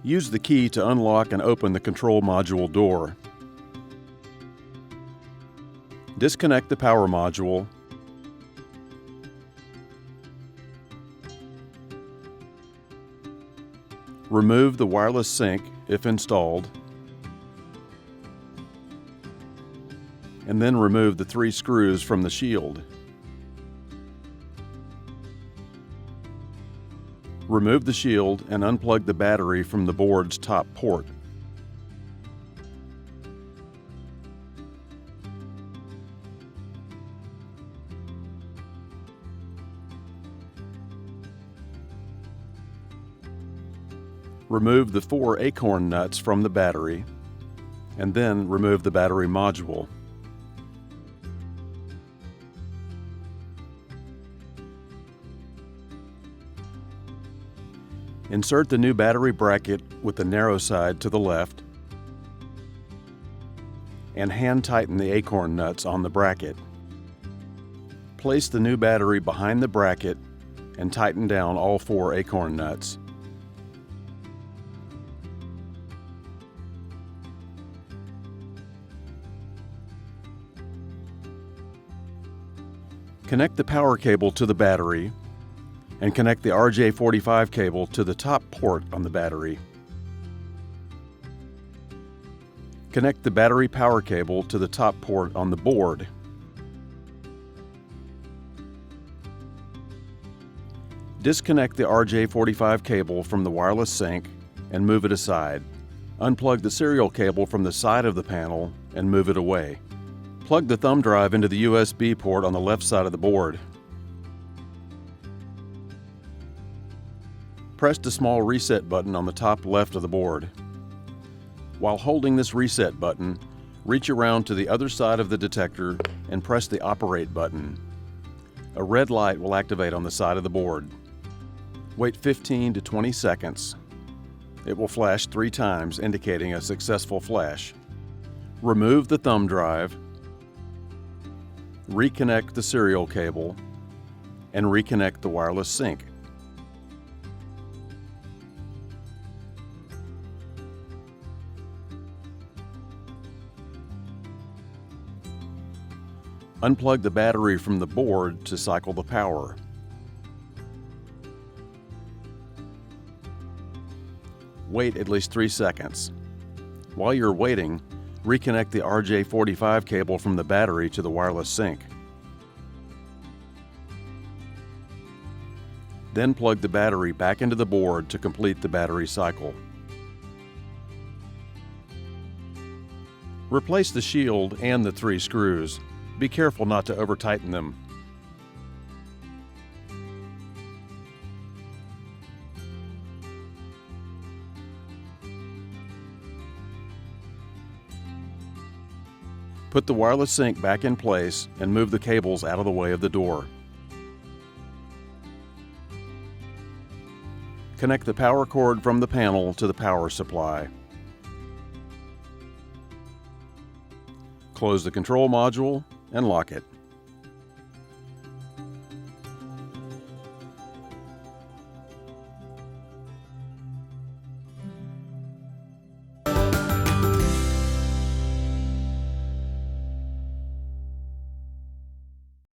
Use the key to unlock and open the control module door. Disconnect the power module. Remove the wireless sync if installed, and then remove the 3 screws from the shield. Remove the shield and unplug the battery from the board's top port. Remove the 4 acorn nuts from the battery, and then remove the battery module. Insert the new battery bracket with the narrow side to the left, and hand tighten the acorn nuts on the bracket. Place the new battery behind the bracket and tighten down all 4 acorn nuts. Connect the power cable to the battery and connect the RJ45 cable to the top port on the battery. Connect the battery power cable to the top port on the board. Disconnect the RJ45 cable from the wireless sync and move it aside. Unplug the serial cable from the side of the panel and move it away. Plug the thumb drive into the USB port on the left side of the board. Press the small reset button on the top left of the board. While holding this reset button, reach around to the other side of the detector and press the operate button. A red light will activate on the side of the board. Wait 15 to 20 seconds. It will flash 3 times, indicating a successful flash. Remove the thumb drive, reconnect the serial cable, and reconnect the wireless sync. Unplug the battery from the board to cycle the power. Wait at least 3 seconds. While you're waiting, reconnect the RJ45 cable from the battery to the wireless sync. Then plug the battery back into the board to complete the battery cycle. Replace the shield and the 3 screws. Be careful not to over-tighten them. Put the wireless sync back in place and move the cables out of the way of the door. Connect the power cord from the panel to the power supply. Close the control module and lock it.